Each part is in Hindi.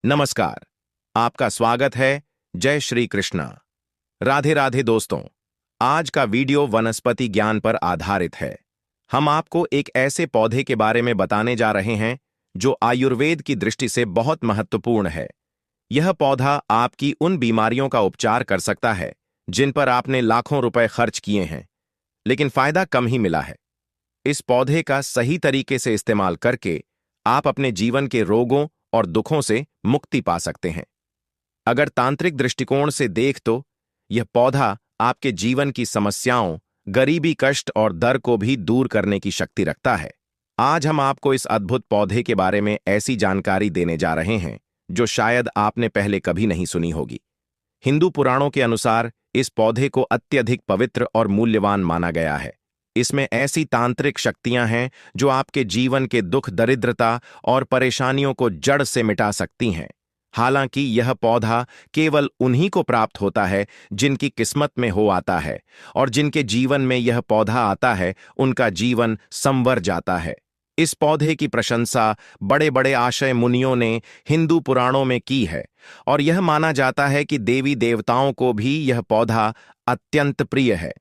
नमस्कार। आपका स्वागत है। जय श्री कृष्णा। राधे राधे दोस्तों। आज का वीडियो वनस्पति ज्ञान पर आधारित है। हम आपको एक ऐसे पौधे के बारे में बताने जा रहे हैं जो आयुर्वेद की दृष्टि से बहुत महत्वपूर्ण है। यह पौधा आपकी उन बीमारियों का उपचार कर सकता है जिन पर आपने लाखों रुपए खर्च किए हैं, लेकिन फायदा कम ही मिला है। इस पौधे का सही तरीके से इस्तेमाल करके आप अपने जीवन के रोगों और दुखों से मुक्ति पा सकते हैं। अगर तांत्रिक दृष्टिकोण से देख तो यह पौधा आपके जीवन की समस्याओं, गरीबी, कष्ट और दर्द को भी दूर करने की शक्ति रखता है। आज हम आपको इस अद्भुत पौधे के बारे में ऐसी जानकारी देने जा रहे हैं जो शायद आपने पहले कभी नहीं सुनी होगी। हिंदू पुराणों के अनुसार इस पौधे को अत्यधिक पवित्र और मूल्यवान माना गया है। इसमें ऐसी तांत्रिक शक्तियां हैं जो आपके जीवन के दुख, दरिद्रता और परेशानियों को जड़ से मिटा सकती हैं। हालांकि यह पौधा केवल उन्हीं को प्राप्त होता है जिनकी किस्मत में हो आता है, और जिनके जीवन में यह पौधा आता है उनका जीवन संवर जाता है। इस पौधे की प्रशंसा बड़े बड़े आशय मुनियों ने हिंदू पुराणों में की है, और यह माना जाता है कि देवी देवताओं को भी यह पौधा अत्यंत प्रिय है।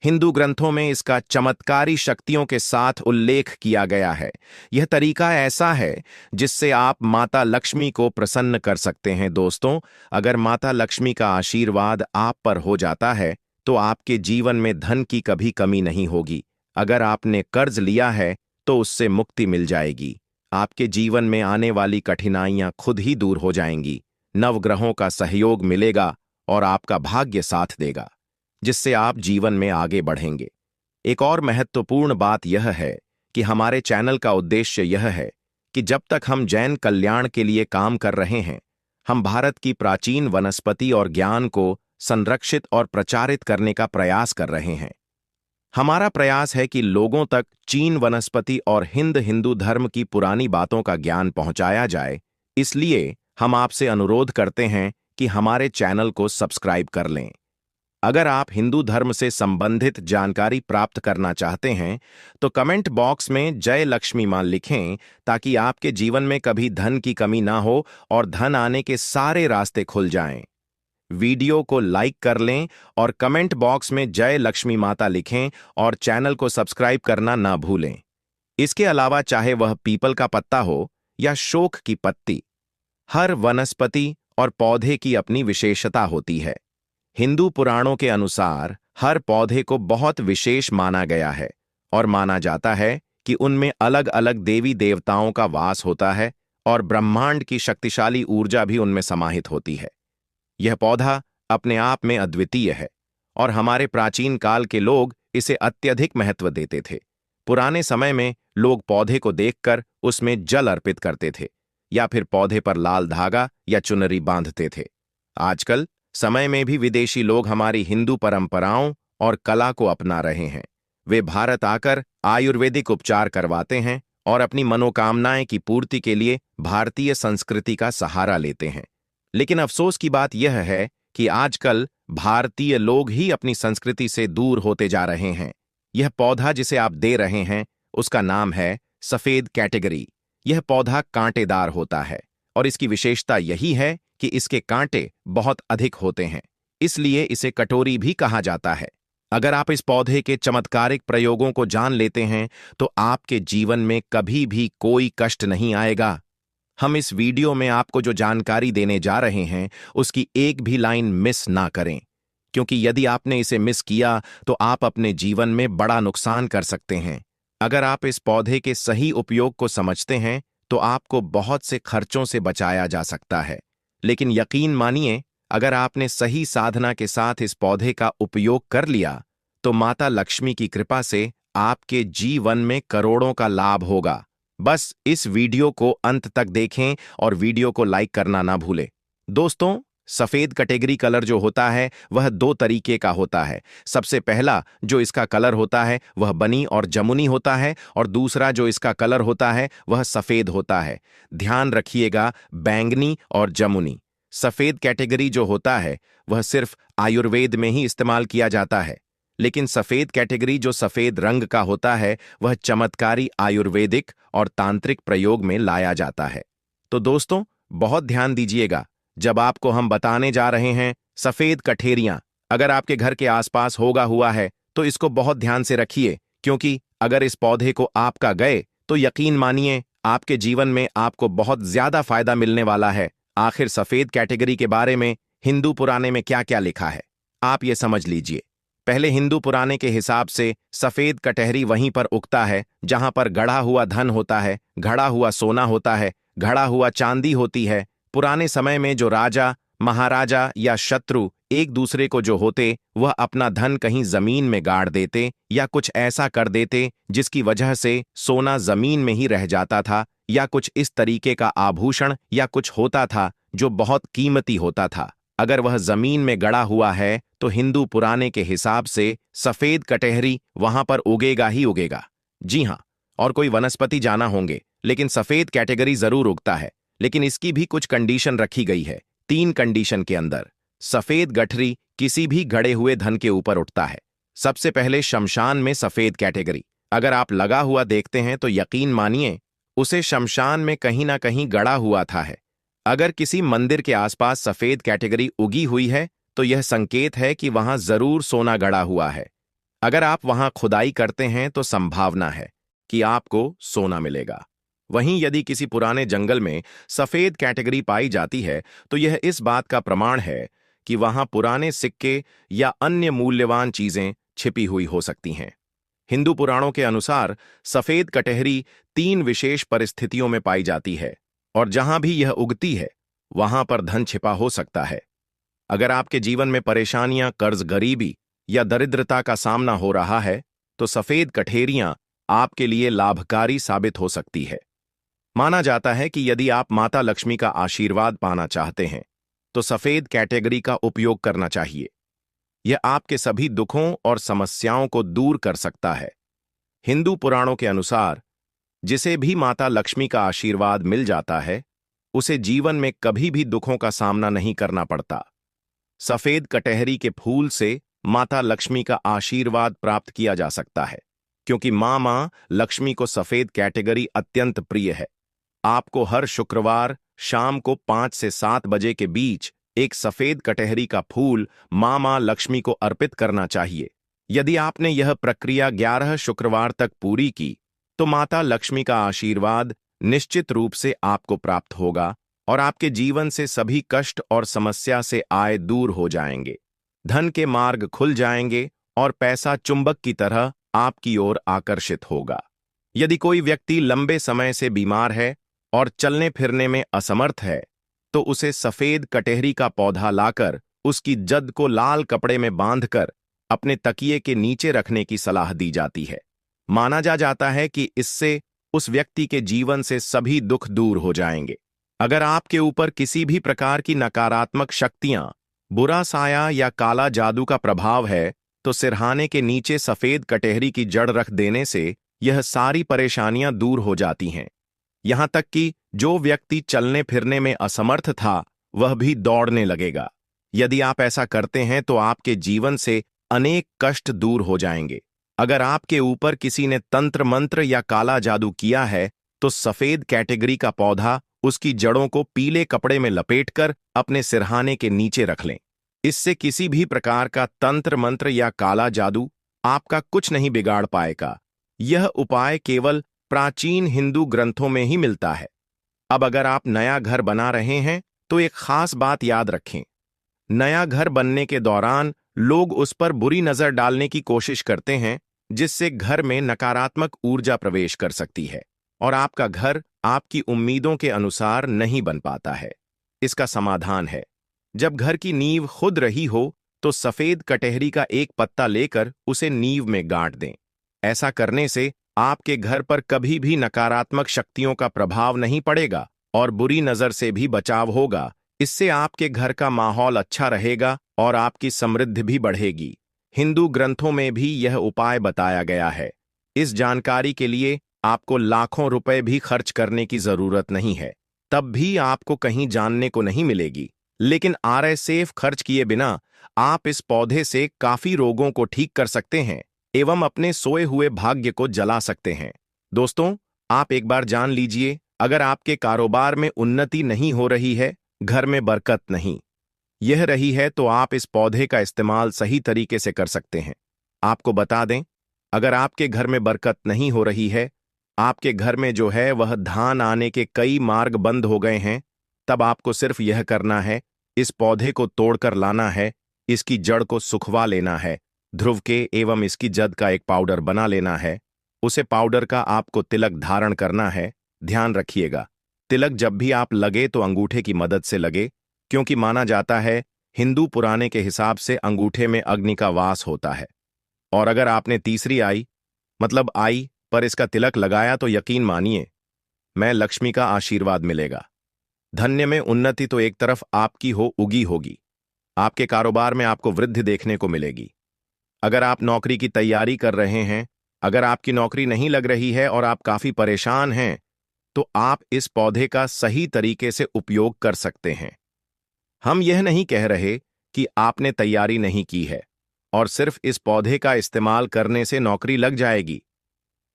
हिंदू ग्रंथों में इसका चमत्कारी शक्तियों के साथ उल्लेख किया गया है। यह तरीका ऐसा है जिससे आप माता लक्ष्मी को प्रसन्न कर सकते हैं। दोस्तों, अगर माता लक्ष्मी का आशीर्वाद आप पर हो जाता है तो आपके जीवन में धन की कभी कमी नहीं होगी। अगर आपने कर्ज लिया है तो उससे मुक्ति मिल जाएगी। आपके जीवन में आने वाली कठिनाइयां खुद ही दूर हो जाएंगी। नवग्रहों का सहयोग मिलेगा और आपका भाग्य साथ देगा, जिससे आप जीवन में आगे बढ़ेंगे। एक और महत्वपूर्ण बात यह है कि हमारे चैनल का उद्देश्य यह है कि जब तक हम जैन कल्याण के लिए काम कर रहे हैं, हम भारत की प्राचीन वनस्पति और ज्ञान को संरक्षित और प्रचारित करने का प्रयास कर रहे हैं। हमारा प्रयास है कि लोगों तक चीन वनस्पति और हिंदू धर्म की पुरानी बातों का ज्ञान पहुंचाया जाए। इसलिए हम आपसे अनुरोध करते हैं कि हमारे चैनल को सब्सक्राइब कर लें। अगर आप हिंदू धर्म से संबंधित जानकारी प्राप्त करना चाहते हैं तो कमेंट बॉक्स में जय लक्ष्मी मां लिखें, ताकि आपके जीवन में कभी धन की कमी ना हो और धन आने के सारे रास्ते खुल जाएं। वीडियो को लाइक कर लें और कमेंट बॉक्स में जय लक्ष्मी माता लिखें, और चैनल को सब्सक्राइब करना ना भूलें। इसके अलावा चाहे वह पीपल का पत्ता हो या शोक की पत्ती, हर वनस्पति और पौधे की अपनी विशेषता होती है। हिंदू पुराणों के अनुसार हर पौधे को बहुत विशेष माना गया है, और माना जाता है कि उनमें अलग अलग देवी देवताओं का वास होता है और ब्रह्मांड की शक्तिशाली ऊर्जा भी उनमें समाहित होती है। यह पौधा अपने आप में अद्वितीय है, और हमारे प्राचीन काल के लोग इसे अत्यधिक महत्व देते थे। पुराने समय में लोग पौधे को देखकर उसमें जल अर्पित करते थे, या फिर पौधे पर लाल धागा या चुनरी बांधते थे। आजकल समय में भी विदेशी लोग हमारी हिंदू परंपराओं और कला को अपना रहे हैं। वे भारत आकर आयुर्वेदिक उपचार करवाते हैं और अपनी मनोकामनाएं की पूर्ति के लिए भारतीय संस्कृति का सहारा लेते हैं। लेकिन अफसोस की बात यह है कि आजकल भारतीय लोग ही अपनी संस्कृति से दूर होते जा रहे हैं। यह पौधा जिसे आप दे रहे हैं उसका नाम है सफेद कैटेगरी। यह पौधा कांटेदार होता है, और इसकी विशेषता यही है कि इसके कांटे बहुत अधिक होते हैं, इसलिए इसे कटोरी भी कहा जाता है। अगर आप इस पौधे के चमत्कारिक प्रयोगों को जान लेते हैं तो आपके जीवन में कभी भी कोई कष्ट नहीं आएगा। हम इस वीडियो में आपको जो जानकारी देने जा रहे हैं उसकी एक भी लाइन मिस ना करें, क्योंकि यदि आपने इसे मिस किया तो आप अपने जीवन में बड़ा नुकसान कर सकते हैं। अगर आप इस पौधे के सही उपयोग को समझते हैं तो आपको बहुत से खर्चों से बचाया जा सकता है। लेकिन यकीन मानिए, अगर आपने सही साधना के साथ इस पौधे का उपयोग कर लिया तो माता लक्ष्मी की कृपा से आपके जीवन में करोड़ों का लाभ होगा। बस इस वीडियो को अंत तक देखें और वीडियो को लाइक करना ना भूलें। दोस्तों, सफेद कैटेगरी कलर जो होता है वह दो तरीके का होता है। सबसे पहला जो इसका कलर होता है वह बनी और जमुनी होता है, और दूसरा जो इसका कलर होता है वह सफेद होता है। ध्यान रखिएगा, बैंगनी और जमुनी। सफेद कैटेगरी जो होता है वह सिर्फ आयुर्वेद में ही इस्तेमाल किया जाता है, लेकिन सफेद कैटेगरी जो सफेद रंग का होता है वह चमत्कारी आयुर्वेदिक और तांत्रिक प्रयोग में लाया जाता है। तो दोस्तों, बहुत ध्यान दीजिएगा जब आपको हम बताने जा रहे हैं सफेद कठेरियां। अगर आपके घर के आसपास होगा हुआ है तो इसको बहुत ध्यान से रखिए, क्योंकि अगर इस पौधे को आपका गए तो यकीन मानिए आपके जीवन में आपको बहुत ज्यादा फायदा मिलने वाला है। आखिर सफेद कैटेगरी के बारे में हिंदू पुराने में क्या क्या लिखा है, आप ये समझ लीजिए। पहले हिंदू पुराने के हिसाब से सफेद कटहरी वहीं पर उगता है जहां पर गढ़ा हुआ धन होता है, गढ़ा हुआ सोना होता है, गढ़ा हुआ चांदी होती है। पुराने समय में जो राजा, महाराजा या शत्रु एक दूसरे को जो होते, वह अपना धन कहीं जमीन में गाड़ देते या कुछ ऐसा कर देते जिसकी वजह से सोना जमीन में ही रह जाता था, या कुछ इस तरीके का आभूषण या कुछ होता था जो बहुत कीमती होता था। अगर वह जमीन में गड़ा हुआ है तो हिंदू पुराने के हिसाब से सफेद कटहरी वहां पर उगेगा ही उगेगा। जी हां, और कोई वनस्पति जाना होंगे, लेकिन सफेद कैटेगरी जरूर उगता है। लेकिन इसकी भी कुछ कंडीशन रखी गई है। 3 कंडीशन के अंदर सफेद गठरी किसी भी गड़े हुए धन के ऊपर उठता है। सबसे पहले शमशान में सफेद कैटेगरी अगर आप लगा हुआ देखते हैं तो यकीन मानिए उसे शमशान में कहीं ना कहीं गड़ा हुआ था है। अगर किसी मंदिर के आसपास सफेद कैटेगरी उगी हुई है तो यह संकेत है कि वहां जरूर सोना गड़ा हुआ है। अगर आप वहां खुदाई करते हैं तो संभावना है कि आपको सोना मिलेगा। वहीं यदि किसी पुराने जंगल में सफेद कैटेगरी पाई जाती है तो यह इस बात का प्रमाण है कि वहां पुराने सिक्के या अन्य मूल्यवान चीजें छिपी हुई हो सकती हैं। हिंदू पुराणों के अनुसार सफेद कटहरी 3 विशेष परिस्थितियों में पाई जाती है, और जहां भी यह उगती है वहां पर धन छिपा हो सकता है। अगर आपके जीवन में परेशानियां, कर्ज, गरीबी या दरिद्रता का सामना हो रहा है तो सफेद कठेरियां आपके लिए लाभकारी साबित हो सकती है। माना जाता है कि यदि आप माता लक्ष्मी का आशीर्वाद पाना चाहते हैं तो सफेद कैटेगरी का उपयोग करना चाहिए। यह आपके सभी दुखों और समस्याओं को दूर कर सकता है। हिंदू पुराणों के अनुसार जिसे भी माता लक्ष्मी का आशीर्वाद मिल जाता है उसे जीवन में कभी भी दुखों का सामना नहीं करना पड़ता। सफेद कटहरी के फूल से माता लक्ष्मी का आशीर्वाद प्राप्त किया जा सकता है, क्योंकि मां लक्ष्मी को सफेद कैटेगरी अत्यंत प्रिय है। आपको हर शुक्रवार शाम को 5 से 7 बजे के बीच एक सफेद कटहरी का फूल मां लक्ष्मी को अर्पित करना चाहिए। यदि आपने यह प्रक्रिया 11 शुक्रवार तक पूरी की तो माता लक्ष्मी का आशीर्वाद निश्चित रूप से आपको प्राप्त होगा और आपके जीवन से सभी कष्ट और समस्या से आए दूर हो जाएंगे। धन के मार्ग खुल जाएंगे और पैसा चुंबक की तरह आपकी ओर आकर्षित होगा। यदि कोई व्यक्ति लंबे समय से बीमार है और चलने फिरने में असमर्थ है तो उसे सफेद कटहरी का पौधा लाकर उसकी जद को लाल कपड़े में बांधकर अपने तकिए के नीचे रखने की सलाह दी जाती है। माना जाता है कि इससे उस व्यक्ति के जीवन से सभी दुख दूर हो जाएंगे। अगर आपके ऊपर किसी भी प्रकार की नकारात्मक शक्तियां, बुरा साया या काला जादू का प्रभाव है तो सिरहाने के नीचे सफेद कटहरी की जड़ रख देने से यह सारी परेशानियां दूर हो जाती हैं। यहां तक कि जो व्यक्ति चलने फिरने में असमर्थ था वह भी दौड़ने लगेगा। यदि आप ऐसा करते हैं तो आपके जीवन से अनेक कष्ट दूर हो जाएंगे। अगर आपके ऊपर किसी ने तंत्र मंत्र या काला जादू किया है तो सफेद कैटेगरी का पौधा उसकी जड़ों को पीले कपड़े में लपेटकर अपने सिरहाने के नीचे रख लें। इससे किसी भी प्रकार का तंत्र मंत्र या काला जादू आपका कुछ नहीं बिगाड़ पाएगा। यह उपाय केवल प्राचीन हिंदू ग्रंथों में ही मिलता है। अब अगर आप नया घर बना रहे हैं तो एक खास बात याद रखें। नया घर बनने के दौरान लोग उस पर बुरी नजर डालने की कोशिश करते हैं, जिससे घर में नकारात्मक ऊर्जा प्रवेश कर सकती है और आपका घर आपकी उम्मीदों के अनुसार नहीं बन पाता है। इसका समाधान है, जब घर की नींव खुद रही हो तो सफेद कटहरी का एक पत्ता लेकर उसे नींव में गांठ दें। ऐसा करने से आपके घर पर कभी भी नकारात्मक शक्तियों का प्रभाव नहीं पड़ेगा और बुरी नजर से भी बचाव होगा। इससे आपके घर का माहौल अच्छा रहेगा और आपकी समृद्धि भी बढ़ेगी। हिंदू ग्रंथों में भी यह उपाय बताया गया है। इस जानकारी के लिए आपको लाखों रुपए भी खर्च करने की जरूरत नहीं है, तब भी आपको कहीं जानने को नहीं मिलेगी। लेकिन RSF खर्च किए बिना आप इस पौधे से काफी रोगों को ठीक कर सकते हैं एवं अपने सोए हुए भाग्य को जला सकते हैं। दोस्तों, आप एक बार जान लीजिए, अगर आपके कारोबार में उन्नति नहीं हो रही है, घर में बरकत नहीं यह रही है, तो आप इस पौधे का इस्तेमाल सही तरीके से कर सकते हैं। आपको बता दें, अगर आपके घर में बरकत नहीं हो रही है, आपके घर में जो है वह धान आने के कई मार्ग बंद हो गए हैं, तब आपको सिर्फ यह करना है, इस पौधे को तोड़कर लाना है, इसकी जड़ को सुखवा लेना है, ध्रुव के एवं इसकी जद का एक पाउडर बना लेना है। उसे पाउडर का आपको तिलक धारण करना है। ध्यान रखिएगा, तिलक जब भी आप लगे तो अंगूठे की मदद से लगे, क्योंकि माना जाता है हिंदू पुराने के हिसाब से अंगूठे में अग्नि का वास होता है। और अगर आपने तीसरी आई मतलब आई पर इसका तिलक लगाया तो यकीन मानिए, मैं लक्ष्मी का आशीर्वाद मिलेगा। धन्य में उन्नति तो एक तरफ आपकी उगी होगी, आपके कारोबार में आपको वृद्धि देखने को मिलेगी। अगर आप नौकरी की तैयारी कर रहे हैं, अगर आपकी नौकरी नहीं लग रही है और आप काफी परेशान हैं, तो आप इस पौधे का सही तरीके से उपयोग कर सकते हैं। हम यह नहीं कह रहे कि आपने तैयारी नहीं की है और सिर्फ इस पौधे का इस्तेमाल करने से नौकरी लग जाएगी।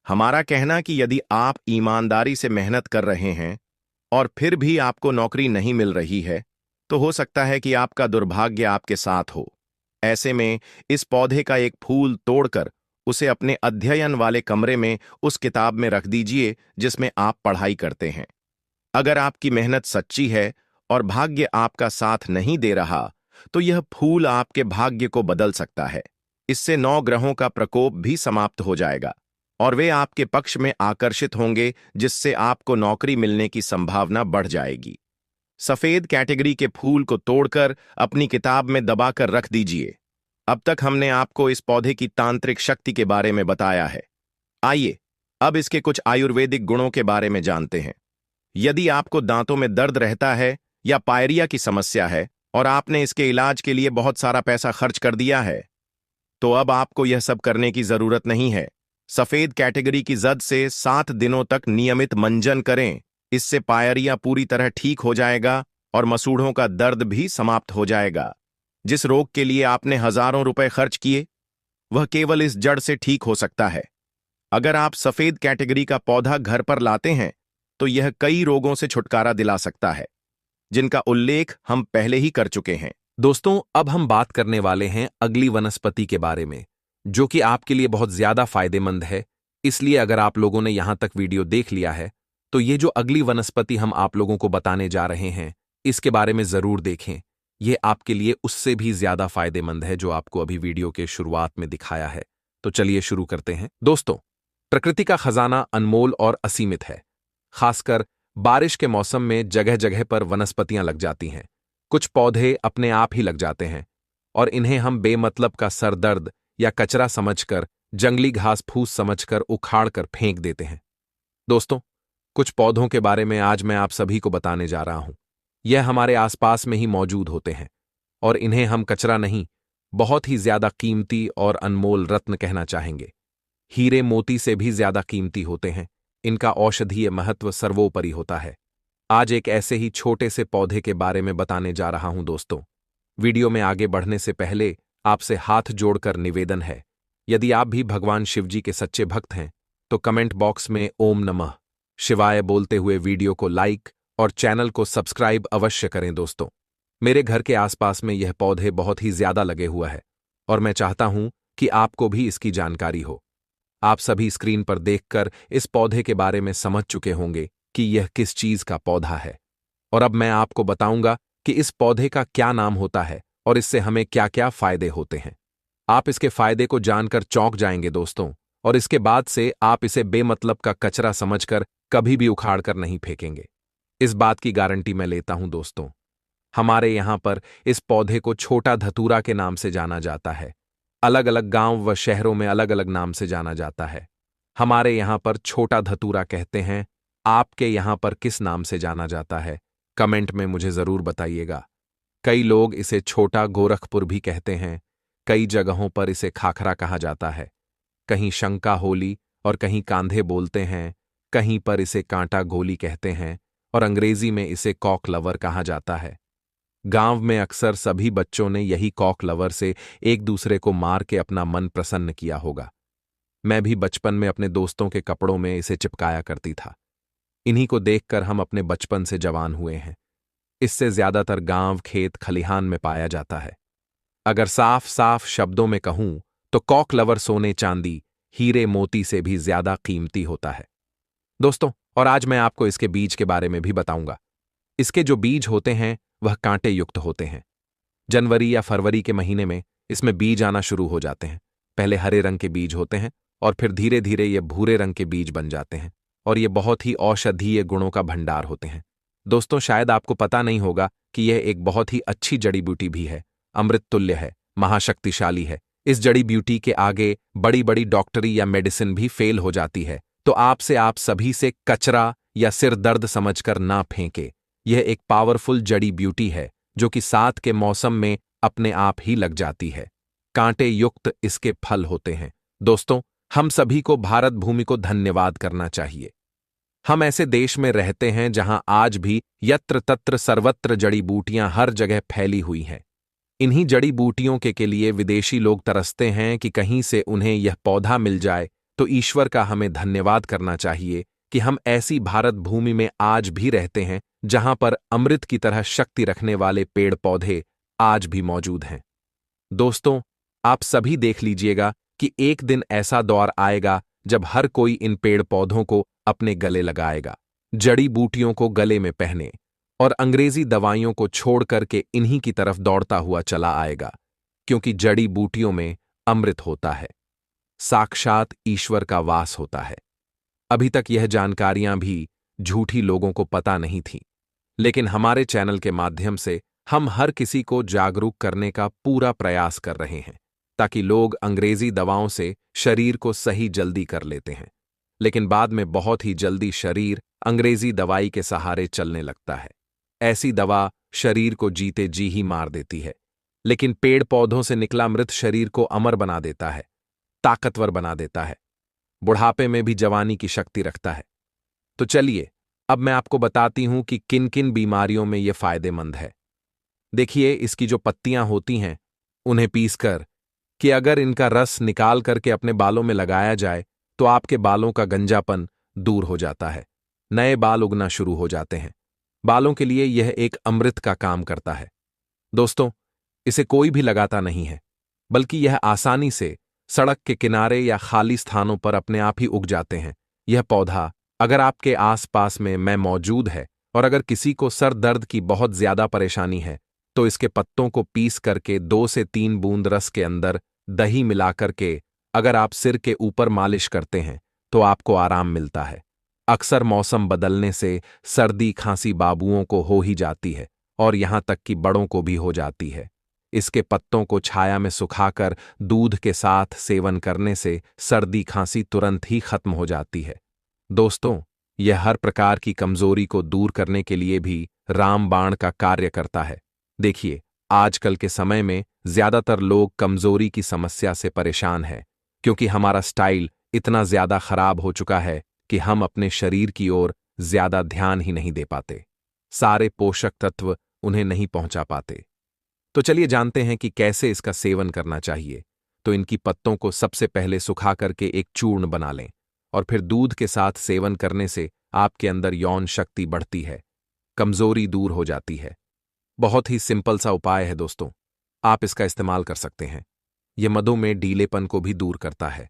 हमारा कहना कि यदि आप ईमानदारी से मेहनत कर रहे हैं और फिर भी आपको नौकरी नहीं मिल रही है, तो हो सकता है कि आपका दुर्भाग्य आपके साथ हो। ऐसे में इस पौधे का एक फूल तोड़कर उसे अपने अध्ययन वाले कमरे में उस किताब में रख दीजिए जिसमें आप पढ़ाई करते हैं। अगर आपकी मेहनत सच्ची है और भाग्य आपका साथ नहीं दे रहा, तो यह फूल आपके भाग्य को बदल सकता है। इससे 9 ग्रहों का प्रकोप भी समाप्त हो जाएगा और वे आपके पक्ष में आकर्षित होंगे, जिससे आपको नौकरी मिलने की संभावना बढ़ जाएगी। सफेद कैटेगरी के फूल को तोड़कर अपनी किताब में दबाकर रख दीजिए। अब तक हमने आपको इस पौधे की तांत्रिक शक्ति के बारे में बताया है। आइए अब इसके कुछ आयुर्वेदिक गुणों के बारे में जानते हैं। यदि आपको दांतों में दर्द रहता है या पायरिया की समस्या है और आपने इसके इलाज के लिए बहुत सारा पैसा खर्च कर दिया है, तो अब आपको यह सब करने की जरूरत नहीं है। सफेद कैटेगरी की जद से 7 दिनों तक नियमित मंजन करें। इससे पायरिया पूरी तरह ठीक हो जाएगा और मसूड़ों का दर्द भी समाप्त हो जाएगा। जिस रोग के लिए आपने हजारों रुपए खर्च किए, वह केवल इस जड़ से ठीक हो सकता है। अगर आप सफेद कैटेगरी का पौधा घर पर लाते हैं, तो यह कई रोगों से छुटकारा दिला सकता है, जिनका उल्लेख हम पहले ही कर चुके हैं। दोस्तों, अब हम बात करने वाले हैं अगली वनस्पति के बारे में, जो कि आपके लिए बहुत ज्यादा फायदेमंद है। इसलिए अगर आप लोगों ने यहां तक वीडियो देख लिया है, तो ये जो अगली वनस्पति हम आप लोगों को बताने जा रहे हैं, इसके बारे में जरूर देखें। यह आपके लिए उससे भी ज्यादा फायदेमंद है जो आपको अभी वीडियो के शुरुआत में दिखाया है। तो चलिए शुरू करते हैं। दोस्तों, प्रकृति का खजाना अनमोल और असीमित है। खासकर बारिश के मौसम में जगह जगह पर वनस्पतियां लग जाती हैं। कुछ पौधे अपने आप ही लग जाते हैं और इन्हें हम बेमतलब का सरदर्द या कचरा समझकर, जंगली घास फूस समझकर उखाड़ कर फेंक देते हैं। दोस्तों, कुछ पौधों के बारे में आज मैं आप सभी को बताने जा रहा हूं। यह हमारे आसपास में ही मौजूद होते हैं और इन्हें हम कचरा नहीं, बहुत ही ज्यादा कीमती और अनमोल रत्न कहना चाहेंगे। हीरे मोती से भी ज्यादा कीमती होते हैं। इनका औषधीय महत्व सर्वोपरि होता है। आज एक ऐसे ही छोटे से पौधे के बारे में बताने जा रहा हूं। दोस्तों, वीडियो में आगे बढ़ने से पहले आपसे हाथ जोड़कर निवेदन है, यदि आप भी भगवान शिवजी के सच्चे भक्त हैं, तो कमेंट बॉक्स में ओम नमः शिवाय बोलते हुए वीडियो को लाइक और चैनल को सब्सक्राइब अवश्य करें। दोस्तों, मेरे घर के आसपास में यह पौधे बहुत ही ज्यादा लगे हुआ है और मैं चाहता हूं कि आपको भी इसकी जानकारी हो। आप सभी स्क्रीन पर देखकर इस पौधे के बारे में समझ चुके होंगे कि यह किस चीज का पौधा है, और अब मैं आपको बताऊंगा कि इस पौधे का क्या नाम होता है और इससे हमें क्या क्या फायदे होते हैं। आप इसके फायदे को जानकर चौंक जाएंगे दोस्तों, और इसके बाद से आप इसे बेमतलब का कचरा समझकर कभी भी उखाड़ कर नहीं फेंकेंगे। इस बात की गारंटी मैं लेता हूं। दोस्तों, हमारे यहां पर इस पौधे को छोटा धतूरा के नाम से जाना जाता है। अलग अलग गांव व शहरों में अलग अलग नाम से जाना जाता है। हमारे यहां पर छोटा धतूरा कहते हैं। आपके यहां पर किस नाम से जाना जाता है, कमेंट में मुझे जरूर बताइएगा। कई लोग इसे छोटा गोरखपुर भी कहते हैं। कई जगहों पर इसे खाखरा कहा जाता है। कहीं शंका होली और कहीं कांधे बोलते हैं। कहीं पर इसे कांटा गोली कहते हैं और अंग्रेजी में इसे कॉक लवर कहा जाता है। गांव में अक्सर सभी बच्चों ने यही कॉक लवर से एक दूसरे को मार के अपना मन प्रसन्न किया होगा। मैं भी बचपन में अपने दोस्तों के कपड़ों में इसे चिपकाया करती था। इन्हीं को देखकर हम अपने बचपन से जवान हुए हैं। इससे ज्यादातर गांव, खेत, खलिहान में पाया जाता है। अगर साफ साफ शब्दों में कहूं तो कॉकलवर सोने, चांदी, हीरे, मोती से भी ज्यादा कीमती होता है दोस्तों। और आज मैं आपको इसके बीज के बारे में भी बताऊंगा। इसके जो बीज होते हैं वह कांटे युक्त होते हैं। जनवरी या फरवरी के महीने में इसमें बीज आना शुरू हो जाते हैं। पहले हरे रंग के बीज होते हैं और फिर धीरे धीरे ये भूरे रंग के बीज बन जाते हैं और ये बहुत ही औषधीय गुणों का भंडार होते हैं। दोस्तों, शायद आपको पता नहीं होगा कि यह एक बहुत ही अच्छी जड़ी बूटी भी है, अमृत तुल्य है, महाशक्तिशाली है। इस जड़ी बूटी के आगे बड़ी बड़ी डॉक्टरी या मेडिसिन भी फेल हो जाती है। तो आप सभी से कचरा या सिर दर्द समझकर ना फेंके। यह एक पावरफुल जड़ी बूटी है जो कि साथ के मौसम में अपने आप ही लग जाती है। कांटे युक्त इसके फल होते हैं। दोस्तों, हम सभी को भारत भूमि को धन्यवाद करना चाहिए। हम ऐसे देश में रहते हैं जहां आज भी यत्र तत्र सर्वत्र जड़ी बूटियां हर जगह फैली हुई हैं। इन्हीं जड़ी बूटियों के लिए विदेशी लोग तरसते हैं कि कहीं से उन्हें यह पौधा मिल जाए। तो ईश्वर का हमें धन्यवाद करना चाहिए कि हम ऐसी भारत भूमि में आज भी रहते हैं जहां पर अमृत की तरह शक्ति रखने वाले पेड़ पौधे आज भी मौजूद हैं। दोस्तों, आप सभी देख लीजिएगा कि एक दिन ऐसा दौर आएगा जब हर कोई इन पेड़ पौधों को अपने गले लगाएगा, जड़ी बूटियों को गले में पहने और अंग्रेजी दवाइयों को छोड़ करके इन्हीं की तरफ दौड़ता हुआ चला आएगा, क्योंकि जड़ी बूटियों में अमृत होता है, साक्षात ईश्वर का वास होता है। अभी तक यह जानकारियां भी झूठी लोगों को पता नहीं थीं, लेकिन हमारे चैनल के माध्यम से हम हर किसी को जागरूक करने का पूरा प्रयास कर रहे हैं, ताकि लोग अंग्रेजी दवाओं से शरीर को सही जल्दी कर लेते हैं, लेकिन बाद में बहुत ही जल्दी शरीर अंग्रेजी दवाई के सहारे चलने लगता है। ऐसी दवा शरीर को जीते जी ही मार देती है, लेकिन पेड़ पौधों से निकला मृत शरीर को अमर बना देता है, ताकतवर बना देता है, बुढ़ापे में भी जवानी की शक्ति रखता है। तो चलिए अब मैं आपको बताती हूं कि किन किन बीमारियों में यह फायदेमंद है। देखिए, इसकी जो पत्तियां होती हैं उन्हें पीसकर कि अगर इनका रस निकाल करके अपने बालों में लगाया जाए तो आपके बालों का गंजापन दूर हो जाता है, नए बाल उगना शुरू हो जाते हैं। बालों के लिए यह एक अमृत का काम करता है। दोस्तों, इसे कोई भी लगाता नहीं है, बल्कि यह आसानी से सड़क के किनारे या खाली स्थानों पर अपने आप ही उग जाते हैं। यह पौधा अगर आपके आसपास में मौजूद है और अगर किसी को सर दर्द की बहुत ज्यादा परेशानी है तो इसके पत्तों को पीस करके 2 से 3 बूंद रस के अंदर दही मिलाकर के अगर आप सिर के ऊपर मालिश करते हैं तो आपको आराम मिलता है। अक्सर मौसम बदलने से सर्दी खांसी बाबुओं को हो ही जाती है और यहां तक कि बड़ों को भी हो जाती है। इसके पत्तों को छाया में सुखाकर दूध के साथ सेवन करने से सर्दी खांसी तुरंत ही खत्म हो जाती है। दोस्तों, यह हर प्रकार की कमजोरी को दूर करने के लिए भी रामबाण का कार्य करता है। देखिए, आजकल के समय में ज्यादातर लोग कमजोरी की समस्या से परेशान हैं, क्योंकि हमारा स्टाइल इतना ज्यादा खराब हो चुका है कि हम अपने शरीर की ओर ज्यादा ध्यान ही नहीं दे पाते, सारे पोषक तत्व उन्हें नहीं पहुंचा पाते। तो चलिए जानते हैं कि कैसे इसका सेवन करना चाहिए। तो इनकी पत्तों को सबसे पहले सुखा करके एक चूर्ण बना लें और फिर दूध के साथ सेवन करने से आपके अंदर यौन शक्ति बढ़ती है, कमजोरी दूर हो जाती है। बहुत ही सिंपल सा उपाय है दोस्तों, आप इसका इस्तेमाल कर सकते हैं। यह मधुमेह ढीलेपन को भी दूर करता है,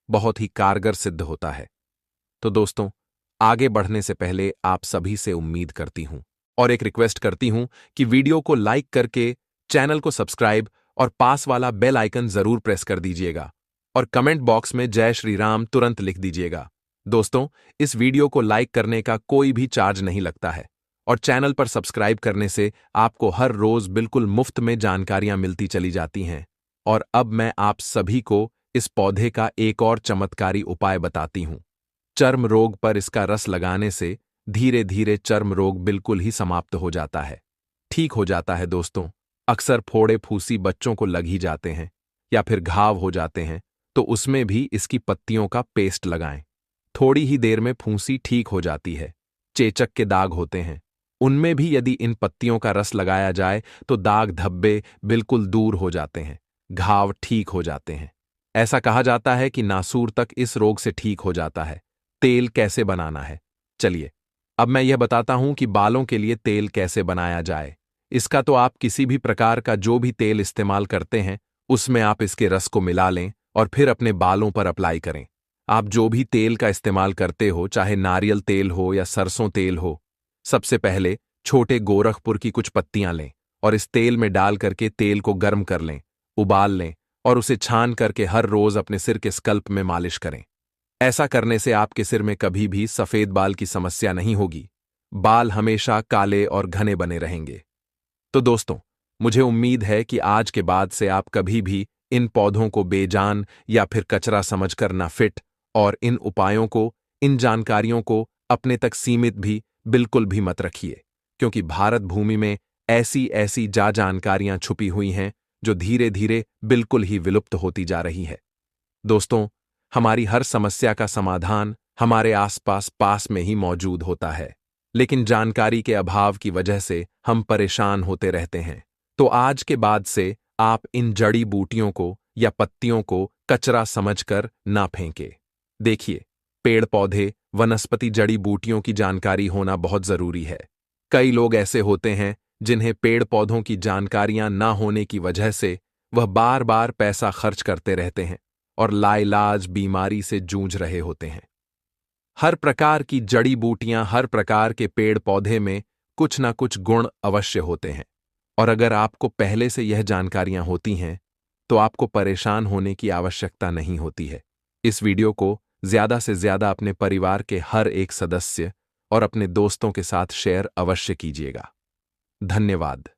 बहुत ही कारगर सिद्ध होता है। तो दोस्तों, आगे बढ़ने से पहले आप सभी से उम्मीद करती हूं और एक रिक्वेस्ट करती हूं कि वीडियो को लाइक करके चैनल को सब्सक्राइब और पास वाला बेल आइकन जरूर प्रेस कर दीजिएगा और कमेंट बॉक्स में जय श्री राम तुरंत लिख दीजिएगा। दोस्तों, इस वीडियो को लाइक करने का कोई भी चार्ज नहीं लगता है और चैनल पर सब्सक्राइब करने से आपको हर रोज बिल्कुल मुफ्त में जानकारियां मिलती चली जाती हैं। और अब मैं आप सभी को इस पौधे का एक और चमत्कारी उपाय बताती हूं। चर्म रोग पर इसका रस लगाने से धीरे धीरे चर्म रोग बिल्कुल ही समाप्त हो जाता है, ठीक हो जाता है। दोस्तों, अक्सर फोड़े फूसी बच्चों को लग ही जाते हैं या फिर घाव हो जाते हैं, तो उसमें भी इसकी पत्तियों का पेस्ट लगाएं। थोड़ी ही देर में फूंसी ठीक हो जाती है। चेचक के दाग होते हैं, उनमें भी यदि इन पत्तियों का रस लगाया जाए तो दाग धब्बे बिल्कुल दूर हो जाते हैं, घाव ठीक हो जाते हैं। ऐसा कहा जाता है कि नासूर तक इस रोग से ठीक हो जाता है। तेल कैसे बनाना है, चलिए अब मैं यह बताता हूं कि बालों के लिए तेल कैसे बनाया जाए। इसका तो आप किसी भी प्रकार का जो भी तेल इस्तेमाल करते हैं उसमें आप इसके रस को मिला लें और फिर अपने बालों पर अप्लाई करें। आप जो भी तेल का इस्तेमाल करते हो, चाहे नारियल तेल हो या सरसों तेल हो, सबसे पहले छोटे गोरखपुर की कुछ पत्तियां लें और इस तेल में डाल करके तेल को गर्म कर लें, उबाल लें और उसे छान करके हर रोज अपने सिर के स्कल्प में मालिश करें। ऐसा करने से आपके सिर में कभी भी सफेद बाल की समस्या नहीं होगी। बाल हमेशा काले और घने बने रहेंगे। तो दोस्तों, मुझे उम्मीद है कि आज के बाद से आप कभी भी इन पौधों को बेजान या फिर कचरा समझकर ना फिट और इन उपायों को, इन जानकारियों को अपने तक सीमित भी बिल्कुल भी मत रखिए, क्योंकि भारत भूमि में ऐसी ऐसी जानकारियां छुपी हुई हैं जो धीरे धीरे बिल्कुल ही विलुप्त होती जा रही है। दोस्तों, हमारी हर समस्या का समाधान हमारे आसपास पास में ही मौजूद होता है, लेकिन जानकारी के अभाव की वजह से हम परेशान होते रहते हैं। तो आज के बाद से आप इन जड़ी बूटियों को या पत्तियों को कचरा समझकर ना फेंके। देखिए, पेड़ पौधे, वनस्पति, जड़ी बूटियों की जानकारी होना बहुत जरूरी है। कई लोग ऐसे होते हैं जिन्हें पेड़ पौधों की जानकारियां ना होने की वजह से वह बार बार पैसा खर्च करते रहते हैं और लाइलाज बीमारी से जूझ रहे होते हैं। हर प्रकार की जड़ी बूटियां, हर प्रकार के पेड़ पौधे में कुछ ना कुछ गुण अवश्य होते हैं, और अगर आपको पहले से यह जानकारियां होती हैं तो आपको परेशान होने की आवश्यकता नहीं होती है। इस वीडियो को ज्यादा से ज्यादा अपने परिवार के हर एक सदस्य और अपने दोस्तों के साथ शेयर अवश्य कीजिएगा। धन्यवाद।